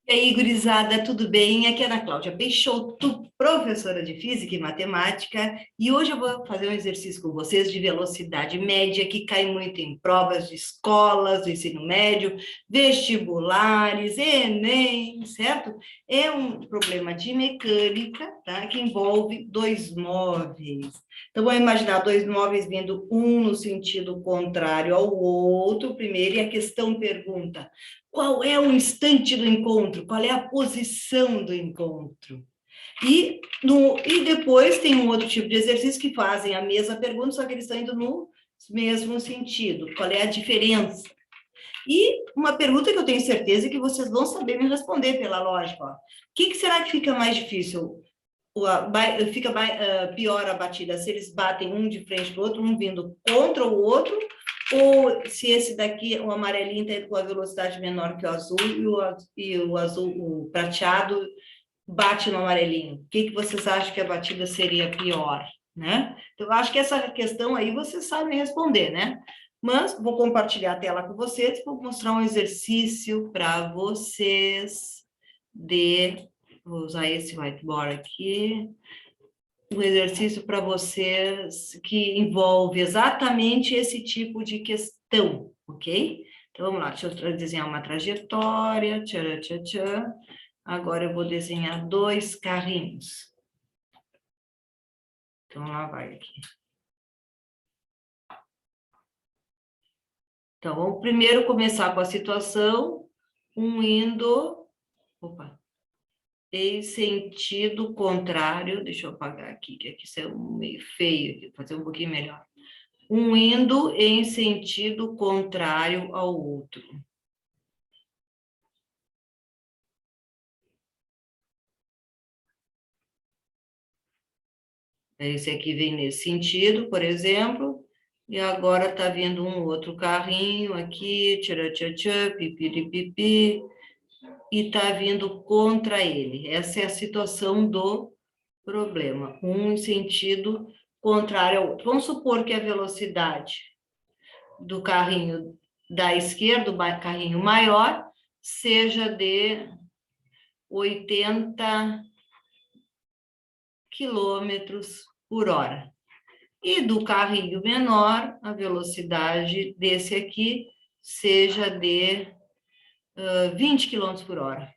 E aí, gurizada, tudo bem? Aqui é a Ana Cláudia Peixoto, professora de Física e Matemática, e hoje eu vou fazer um exercício com vocês de velocidade média, que cai muito em provas de escolas, do ensino médio, vestibulares, Enem, certo? É um problema de mecânica, tá? Que envolve dois móveis. Então, vamos imaginar dois móveis vindo um no sentido contrário ao outro, primeiro, e a questão pergunta: qual é o instante do encontro? Qual é a posição do encontro? E depois tem um outro tipo de exercício que fazem a mesma pergunta, só que eles estão indo no mesmo sentido. Qual é a diferença? E uma pergunta que eu tenho certeza que vocês vão saber me responder pela lógica. Ó. O que será que fica mais difícil? Fica pior a batida se eles batem um de frente para o outro, um vindo contra o outro, ou se esse daqui, o amarelinho, está com a velocidade menor que o azul e o azul, o prateado, bate no amarelinho. O que vocês acham que a batida seria pior, né? Então, eu acho que essa questão aí vocês sabem responder, né? Mas vou compartilhar a tela com vocês, vou mostrar um exercício para vocês vou usar esse whiteboard aqui, um exercício para vocês que envolve exatamente esse tipo de questão, ok? Então, vamos lá, deixa eu desenhar uma trajetória, tcharam, tcharam, tcharam. Agora eu vou desenhar dois carrinhos. Então, lá vai aqui. Então, vamos primeiro começar com a situação, um indo, em sentido contrário, deixa eu apagar aqui, que aqui isso é meio feio, vou fazer um pouquinho melhor. Um indo em sentido contrário ao outro. Esse aqui vem nesse sentido, por exemplo, e agora está vindo um outro carrinho aqui, tcharam, pipiripipi, e está vindo contra ele. Essa é a situação do problema, um em sentido contrário ao outro. Vamos supor que a velocidade do carrinho da esquerda, o carrinho maior, seja de 80 quilômetros por hora. E do carrinho menor, a velocidade desse aqui seja de 20 quilômetros por hora.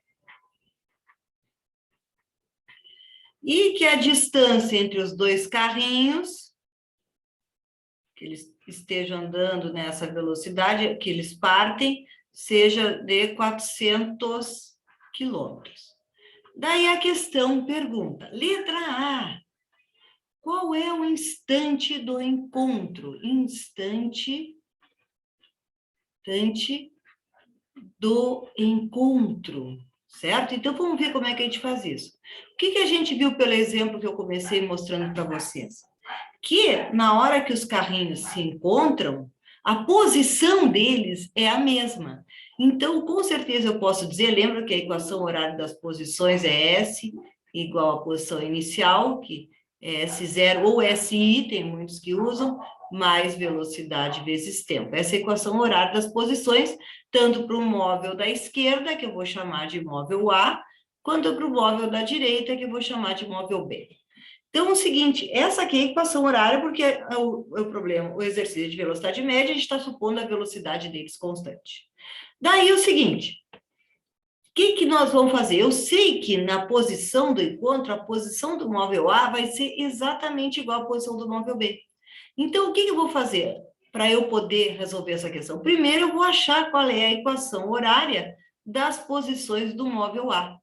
E que a distância entre os dois carrinhos, que eles estejam andando nessa velocidade, que eles partem, seja de 400 quilômetros. Daí a questão pergunta, letra A, qual é o instante do encontro? Instante do encontro, certo? Então, vamos ver como é que a gente faz isso. O que a gente viu pelo exemplo que eu comecei mostrando para vocês? Que na hora que os carrinhos se encontram, a posição deles é a mesma. Então, com certeza eu posso dizer, lembra que a equação horária das posições é S igual à posição inicial, que é S0 ou SI, tem muitos que usam, mais velocidade vezes tempo. Essa é a equação horária das posições, tanto para o móvel da esquerda, que eu vou chamar de móvel A, quanto para o móvel da direita, que eu vou chamar de móvel B. Então, é o seguinte, essa aqui é a equação horária, porque é o problema, o exercício de velocidade média, a gente está supondo a velocidade deles constante. Daí, o seguinte, o que nós vamos fazer? Eu sei que na posição do encontro, a posição do móvel A vai ser exatamente igual à posição do móvel B. Então, o que eu vou fazer para eu poder resolver essa questão? Primeiro, eu vou achar qual é a equação horária das posições do móvel A.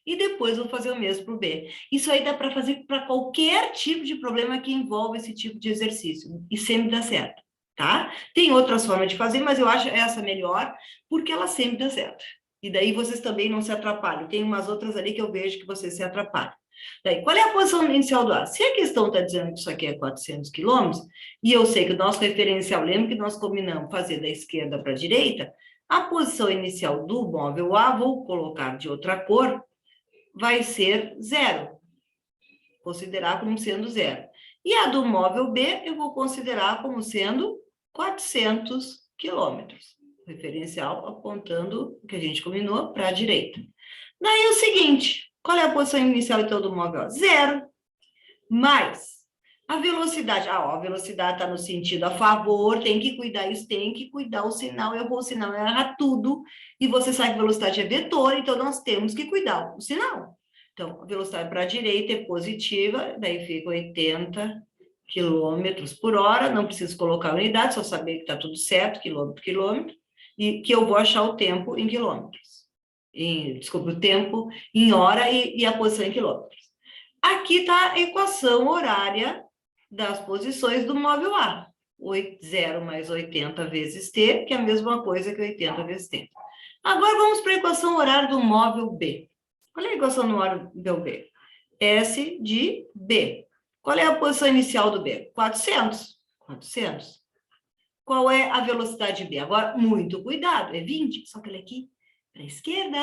E depois vou fazer o mesmo para o B. Isso aí dá para fazer para qualquer tipo de problema que envolva esse tipo de exercício. E sempre dá certo, tá? Tem outras formas de fazer, mas eu acho essa melhor, porque ela sempre dá certo. E daí vocês também não se atrapalham. Tem umas outras ali que eu vejo que vocês se atrapalham. Daí, qual é a posição inicial do A? Se a questão está dizendo que isso aqui é 400 quilômetros, e eu sei que o nosso referencial, lembra que nós combinamos fazer da esquerda para a direita, a posição inicial do móvel A, vou colocar de outra cor, vai ser 0. Considerar como sendo 0. E a do móvel B, eu vou considerar como sendo 400 quilômetros. Referencial apontando o que a gente combinou para a direita. Daí é o seguinte, qual é a posição inicial então do móvel? 0. Mais a velocidade. A velocidade está no sentido a favor, tem que cuidar isso, tem que cuidar o sinal, errou o sinal, erra tudo. E você sabe que velocidade é vetor, então nós temos que cuidar o sinal. Então, a velocidade para a direita é positiva, daí fica 80 quilômetros por hora, não preciso colocar a unidade, só saber que está tudo certo, quilômetro, e que eu vou achar o tempo em quilômetros. Desculpa, o tempo em hora e a posição em quilômetros. Aqui está a equação horária das posições do móvel A. 0 mais 80 vezes T, que é a mesma coisa que 80 vezes T. Agora vamos para a equação horária do móvel B. Qual é a equação do móvel B? S de B. Qual é a posição inicial do B? 400. 400. Qual é a velocidade B? Agora, muito cuidado, é 20, só que ele aqui para a esquerda,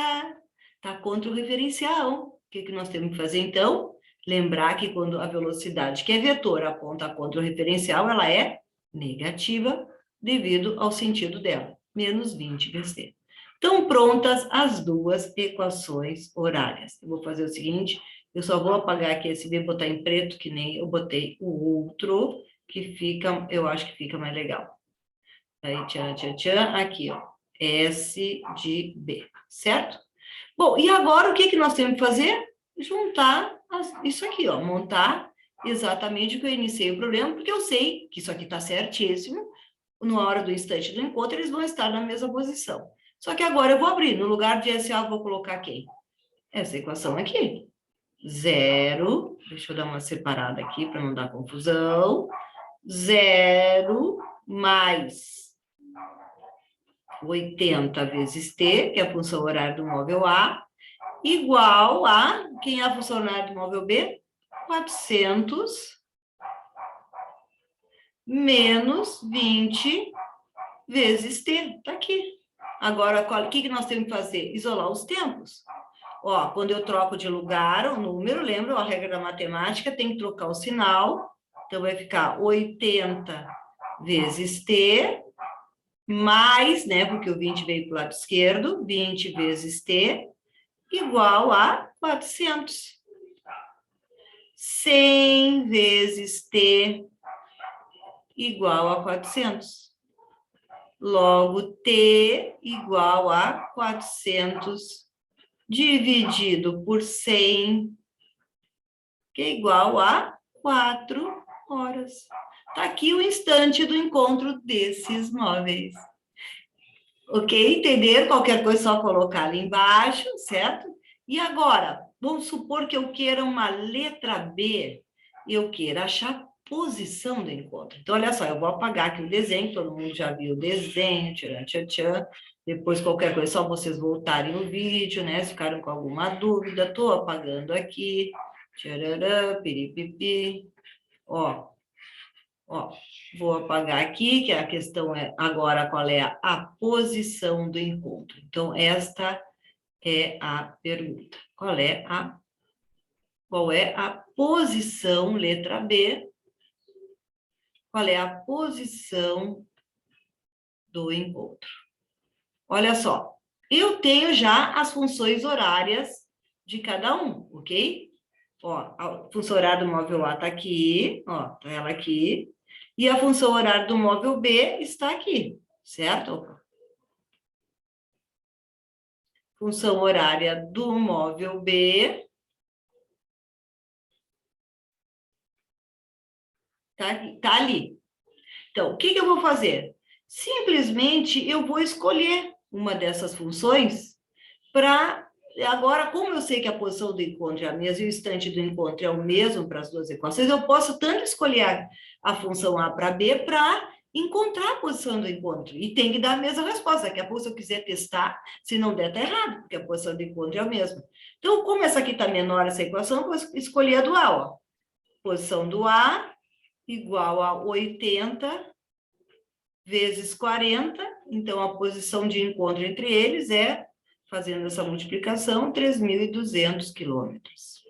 está contra o referencial. O que nós temos que fazer, então? Lembrar que quando a velocidade, que é vetor, aponta contra o referencial, ela é negativa devido ao sentido dela, menos 20 vezes t. Estão prontas as duas equações horárias. Eu vou fazer o seguinte, eu só vou apagar aqui esse B, botar em preto, que nem eu botei o outro, que fica, eu acho que fica mais legal. Aí, tchan, tchan, tchan, aqui, ó, S de B, certo? Bom, e agora o que nós temos que fazer? Juntar isso aqui, ó, montar exatamente o que eu iniciei o problema, porque eu sei que isso aqui está certíssimo, na hora do instante do encontro eles vão estar na mesma posição. Só que agora eu vou abrir, no lugar de SA eu vou colocar quem? Essa equação aqui. 0, deixa eu dar uma separada aqui para não dar confusão, 0 mais 80 vezes t, que é a função horária do móvel A, igual a, quem é a função horária do móvel B? 400 menos 20 vezes t, está aqui. Agora, o que nós temos que fazer? Isolar os tempos. Ó, quando eu troco de lugar o número, lembra a regra da matemática, tem que trocar o sinal, então vai ficar 80 vezes t, mais, né, porque o 20 veio para o lado esquerdo, 20 vezes t, igual a 400. 100 vezes t igual a 400. Logo, t igual a 400 dividido por 100, que é igual a 4 horas. Está aqui o instante do encontro desses móveis. Ok? Entenderam? Qualquer coisa é só colocar ali embaixo, certo? E agora, vamos supor que eu queira uma letra B, eu queira achar a posição do encontro. Então, olha só, eu vou apagar aqui o desenho, todo mundo já viu o desenho, tchan, tchan, tchan. Depois, qualquer coisa, é só vocês voltarem o vídeo, né? Se ficaram com alguma dúvida, estou apagando aqui. Tchararã, piripipi. Ó, vou apagar aqui, que a questão é agora qual é a posição do encontro. Então, esta é a pergunta. Qual é a posição, letra B, qual é a posição do encontro? Olha só, eu tenho já as funções horárias de cada um, ok? Ó, a função horária do móvel A está aqui, ó, tá ela aqui, e a função horária do móvel B está aqui, certo? Função horária do móvel B tá ali. Então, o que eu vou fazer? Simplesmente eu vou escolher uma dessas funções para... Agora, como eu sei que a posição do encontro é a mesma e o instante do encontro é o mesmo para as duas equações, eu posso tanto escolher a função A para B para encontrar a posição do encontro. E tem que dar a mesma resposta. Daqui a pouco, se eu quiser testar, se não der, está errado, porque a posição do encontro é a mesma. Então, como essa aqui está menor, essa equação, eu vou escolher a do A. Ó. Posição do A igual a 80 vezes 40. Então, a posição de encontro entre eles é, fazendo essa multiplicação, 3.200 quilômetros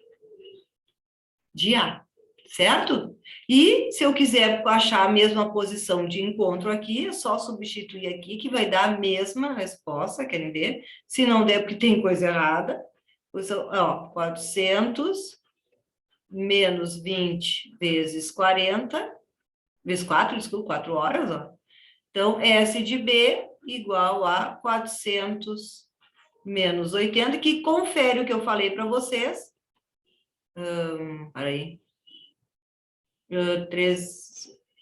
de A, certo? E se eu quiser achar a mesma posição de encontro aqui, é só substituir aqui, que vai dar a mesma resposta, querem ver? Se não der, porque tem coisa errada. Ó, 400 menos 20 vezes 40, vezes 4, desculpa, 4 horas, ó. Então, S de B igual a 400 menos 80, que confere o que eu falei para vocês. Peraí.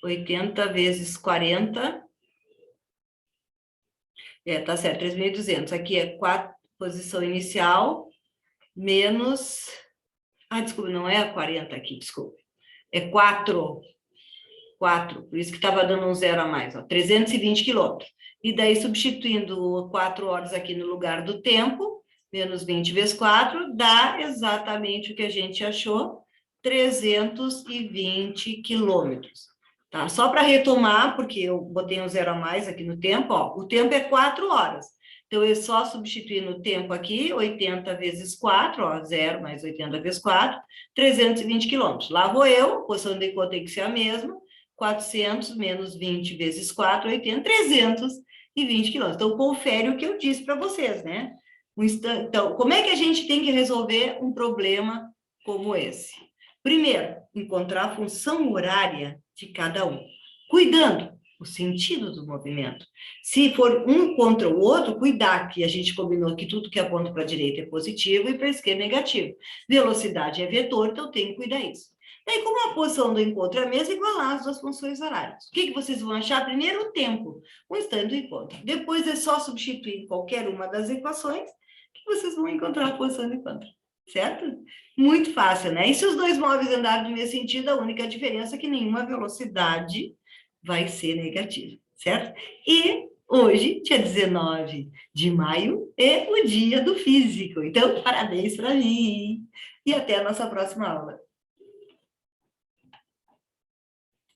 80 vezes 40. Tá certo, 3.200. Aqui é 4, posição inicial, menos... Ah, desculpa, não é 40 aqui, desculpa. É 4. 4, por isso que estava dando um zero a mais, ó, 320 quilômetros. E daí, substituindo 4 horas aqui no lugar do tempo, menos 20 vezes 4, dá exatamente o que a gente achou, 320 quilômetros. Tá? Só para retomar, porque eu botei um zero a mais aqui no tempo, ó, o tempo é 4 horas. Então, eu só substituir no tempo aqui, 80 vezes 4, ó, 0 mais 80 vezes 4, 320 quilômetros. Lá vou eu, a posição de encontro tem que ser a mesma, 400 menos 20 vezes 4, 80, 320 quilômetros. Então, confere o que eu disse para vocês, né? Então, como é que a gente tem que resolver um problema como esse? Primeiro, encontrar a função horária de cada um, cuidando o sentido do movimento. Se for um contra o outro, cuidar, que a gente combinou que tudo que aponta para a direita é positivo e para a esquerda é negativo. Velocidade é vetor, então tem que cuidar isso. Daí, como a posição do encontro é a mesma, igualar as duas funções horárias. O que vocês vão achar? Primeiro, o tempo, o instante do encontro. Depois, é só substituir qualquer uma das equações que vocês vão encontrar a posição do encontro. Certo? Muito fácil, né? E se os dois móveis andarem no mesmo sentido, a única diferença é que nenhuma velocidade vai ser negativa, certo? E hoje, dia 19 de maio, é o dia do físico. Então, parabéns para mim. E até a nossa próxima aula.